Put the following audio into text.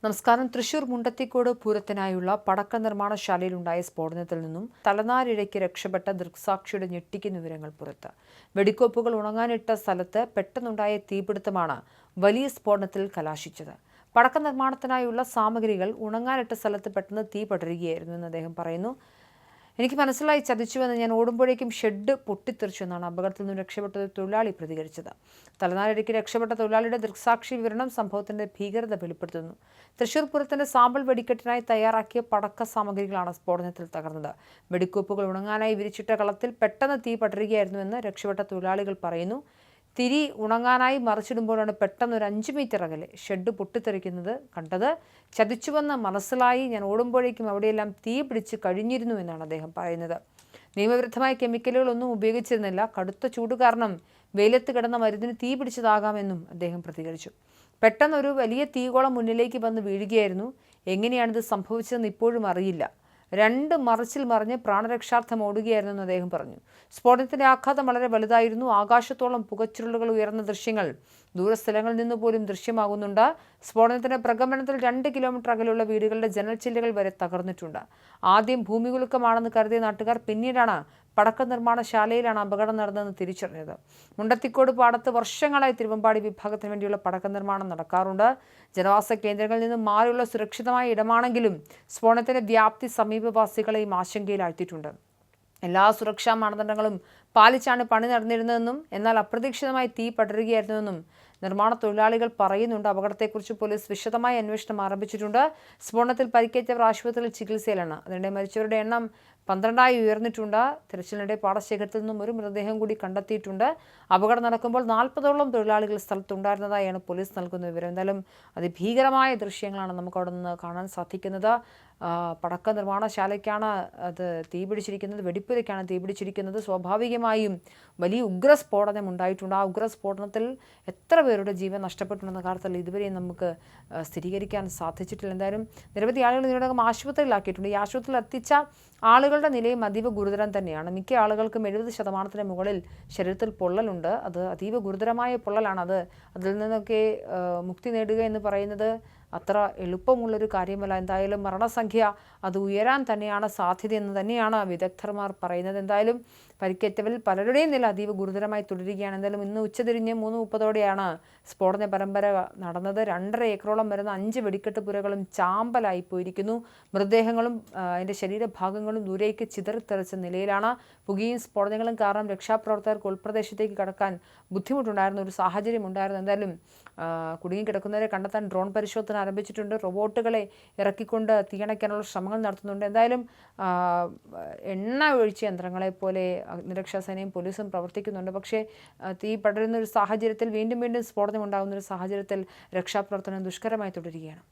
നമസ്കാരം. തൃശൂർ മുണ്ടത്തിക്കോട് പൂരത്തിനായുള്ള പടക്ക നിർമ്മാണശാലയിലുണ്ടായ സ്ഫോടനത്തിൽ നിന്നും തലനാരിഴയ്ക്ക് രക്ഷപ്പെട്ട ദൃക്സാക്ഷിയുടെ ഞെട്ടിക്കുന്ന വിവരങ്ങൾ പുറത്ത്. വെടിക്കോപ്പുകൾ ഉണങ്ങാനിട്ട സ്ഥലത്ത് പെട്ടെന്നുണ്ടായ തീപിടുത്തമാണ് വലിയ സ്ഫോടനത്തിൽ കലാശിച്ചത്. പടക്ക നിർമ്മാണത്തിനായുള്ള സാമഗ്രികൾ ഉണങ്ങാനിട്ട സ്ഥലത്ത് പെട്ടെന്ന് തീ പടരുകയായിരുന്നു എന്ന് അദ്ദേഹം പറയുന്നു. എനിക്ക് മനസ്സിലായി, ചതിച്ചുവെന്ന്. ഞാൻ ഓടുമ്പോഴേക്കും ഷെഡ് പൊട്ടിത്തെറിച്ചു എന്നാണ് അപകടത്തിൽ നിന്നും രക്ഷപ്പെട്ട തൊഴിലാളി പ്രതികരിച്ചത്. തലനാരിഴയ്ക്ക് രക്ഷപ്പെട്ട തൊഴിലാളിയുടെ ദൃക്സാക്ഷി വിവരണം സംഭവത്തിന്റെ ഭീകരത വെളിപ്പെടുത്തുന്നു. തൃശൂർ പൂരത്തിന്റെ സാമ്പിൾ വെടിക്കെട്ടിനായി തയ്യാറാക്കിയ പടക്ക സാമഗ്രികളാണ് സ്ഫോടനത്തിൽ തകർന്നത്. വെടിക്കോപ്പുകൾ ഉണങ്ങാനായി വിരിച്ചിട്ട കളത്തിൽ പെട്ടെന്ന് തീ പടരുകയായിരുന്നുവെന്ന് രക്ഷപ്പെട്ട തൊഴിലാളികൾ പറയുന്നു. തിരി ഉണങ്ങാനായി മറിച്ചിടുമ്പോഴാണ് പെട്ടെന്ന് ഒരു 5 മീറ്റർ അകലെ ഷെഡ് പൊട്ടിത്തെറിക്കുന്നത് കണ്ടത്. ചതിച്ചുവെന്ന് മനസ്സിലായി. ഞാൻ ഓടുമ്പോഴേക്കും അവിടെയെല്ലാം തീ പിടിച്ച് കഴിഞ്ഞിരുന്നു എന്നാണ് അദ്ദേഹം പറയുന്നത്. നിയമവിരുദ്ധമായ കെമിക്കലുകളൊന്നും ഉപയോഗിച്ചിരുന്നില്ല. കടുത്ത ചൂട് കാരണം വെയിലത്ത് കിടന്ന മരുന്നിന് തീ പിടിച്ചതാകാമെന്നും അദ്ദേഹം പ്രതികരിച്ചു. പെട്ടെന്നൊരു വലിയ തീകോളം മുന്നിലേക്ക് വന്ന് വീഴുകയായിരുന്നു. എങ്ങനെയാണിത് സംഭവിച്ചതെന്ന് ഇപ്പോഴും അറിയില്ല. 2 മറിച്ചിൽ മറിഞ്ഞ് പ്രാണരക്ഷാർത്ഥം ഓടുകയായിരുന്നെന്ന് അദ്ദേഹം പറഞ്ഞു. സ്ഫോടനത്തിന്റെ ആഘാതം വളരെ വലുതായിരുന്നു. ആകാശത്തോളം പുകച്ചുരുളുകൾ ഉയർന്ന ദൃശ്യങ്ങൾ ദൂരസ്ഥലങ്ങളിൽ നിന്ന് പോലും ദൃശ്യമാകുന്നുണ്ട്. സ്ഫോടനത്തിന്റെ പ്രകമ്പനത്തിൽ 2 കിലോമീറ്റർ അകലെയുള്ള വീടുകളുടെ ജനൽച്ചില്ലുകൾ വരെ തകർന്നിട്ടുണ്ട്. ആദ്യം ഭൂമികുലുക്കമാണെന്ന് കരുതിയ നാട്ടുകാർ പിന്നീടാണ് പടക്ക നിർമ്മാണശാലയിലാണ് അപകടം നടന്നതെന്ന് തിരിച്ചറിഞ്ഞത്. മുണ്ടത്തിക്കോട് പാടത്ത് വർഷങ്ങളായി തിരുവമ്പാടി വിഭാഗത്തിന് വേണ്ടിയുള്ള പടക്ക നിർമ്മാണം നടക്കാറുണ്ട്. ജനവാസ കേന്ദ്രങ്ങളിൽ നിന്ന് മാറിയുള്ള സുരക്ഷിതമായ ഇടമാണെങ്കിലും സ്ഫോടനത്തിന്റെ വ്യാപ്തി സമീപവാസികളെയും ആശങ്കയിലാഴ്ത്തിയിട്ടുണ്ട്. എല്ലാ സുരക്ഷാ മാനദണ്ഡങ്ങളും പാലിച്ചാണ് പണി നടന്നിരുന്നതെന്നും എന്നാൽ അപ്രതീക്ഷിതമായി തീ പടരുകയായിരുന്നുവെന്നും നിർമ്മാണ തൊഴിലാളികൾ പറയുന്നുണ്ട്. അപകടത്തെക്കുറിച്ച് പോലീസ് വിശദമായ അന്വേഷണം ആരംഭിച്ചിട്ടുണ്ട്. സ്ഫോടനത്തിൽ പരിക്കേറ്റവർ ആശുപത്രിയിൽ ചികിത്സയിലാണ്. അതിനിടെ മരിച്ചവരുടെ എണ്ണം 12ആയി ഉയർന്നിട്ടുണ്ട്. തിരച്ചിലിനിടെ പാടശേഖരത്തിൽ നിന്നും ഒരു മൃതദേഹം കൂടി കണ്ടെത്തിയിട്ടുണ്ട്. അപകടം നടക്കുമ്പോൾ 40ഓളം തൊഴിലാളികൾ സ്ഥലത്തുണ്ടായിരുന്നതായാണ് പോലീസ് നൽകുന്ന വിവരം. എന്തായാലും അതിഭീകരമായ ദൃശ്യങ്ങളാണ് നമുക്ക് അവിടെ നിന്ന് കാണാൻ സാധിക്കുന്നത്. പടക്ക നിർമ്മാണശാലയ്ക്കാണ് അത് തീപിടിച്ചിരിക്കുന്നത്, വെടിപ്പുരയ്ക്കാണ് തീപിടിച്ചിരിക്കുന്നത്. സ്വാഭാവികമായും വലിയ ഉഗ്രസ്ഫോടനം ഉണ്ടായിട്ടുണ്ട്. ആ ഉഗ്രസ്ഫോടനത്തിൽ എത്ര പേരുടെ ജീവൻ നഷ്ടപ്പെട്ടുണ്ടെന്ന കാര്യത്തിൽ ഇതുവരെയും നമുക്ക് സ്ഥിരീകരിക്കാൻ സാധിച്ചിട്ടില്ല. എന്തായാലും നിരവധി ആളുകൾ ഇതിനോടകം ആശുപത്രിയിലാക്കിയിട്ടുണ്ട്. ഈ ആശുപത്രിയിൽ എത്തിച്ച ആളുകളുടെ നിലയും അതീവ ഗുരുതരം തന്നെയാണ്. മിക്ക ആളുകൾക്കും 70% മുകളിൽ ശരീരത്തിൽ പൊള്ളലുണ്ട്. അത് അതീവ ഗുരുതരമായ പൊള്ളലാണ്. അതിൽ നിന്നൊക്കെ മുക്തി നേടുക എന്ന് പറയുന്നത് അത്ര എളുപ്പമുള്ളൊരു കാര്യമല്ല. എന്തായാലും മരണസംഖ്യ അത് ഉയരാൻ തന്നെയാണ് സാധ്യതയെന്ന് തന്നെയാണ് വിദഗ്ധർമാർ പറയുന്നത്. എന്തായാലും പരിക്കേറ്റവരിൽ പലരുടെയും നില അതീവ ഗുരുതരമായി തുടരുകയാണ്. എന്തായാലും ഇന്ന് ഉച്ചതിരിഞ്ഞ് 3:30ഓടെയാണ് സ്ഫോടന പരമ്പര നടന്നത്. 2.5 ഏക്കറോളം വരുന്ന 5 വെടിക്കെട്ട് പുരകളും ചാമ്പലായി പോയിരിക്കുന്നു. മൃതദേഹങ്ങളും അതിൻ്റെ ശരീരഭാഗങ്ങളും ദൂരേക്ക് ചിതറിത്തെറിച്ച നിലയിലാണ്. പുകയും സ്ഫോടനങ്ങളും കാരണം രക്ഷാപ്രവർത്തകർക്ക് ഉൾപ്രദേശത്തേക്ക് കടക്കാൻ ബുദ്ധിമുട്ടുണ്ടായിരുന്ന ഒരു സാഹചര്യം ഉണ്ടായിരുന്നു. എന്തായാലും കുടുങ്ങിക്കിടക്കുന്നവരെ കണ്ടെത്താൻ ഡ്രോൺ പരിശോധന ആരംഭിച്ചിട്ടുണ്ട്. റോബോട്ടുകളെ ഇറക്കിക്കൊണ്ട് തീയണയ്ക്കാനുള്ള ശ്രമങ്ങൾ നടത്തുന്നുണ്ട്. എന്തായാലും എണ്ണ ഒഴിച്ച യന്ത്രങ്ങളെ പോലെ അഗ്നിരക്ഷാസേനയും പോലീസും പ്രവർത്തിക്കുന്നുണ്ട്. പക്ഷേ തീ പടരുന്ന ഒരു സാഹചര്യത്തിൽ വീണ്ടും സ്ഫോടനം ഉണ്ടാകുന്ന ഒരു സാഹചര്യത്തിൽ രക്ഷാപ്രവർത്തനം ദുഷ്കരമായി തുടരുകയാണ്.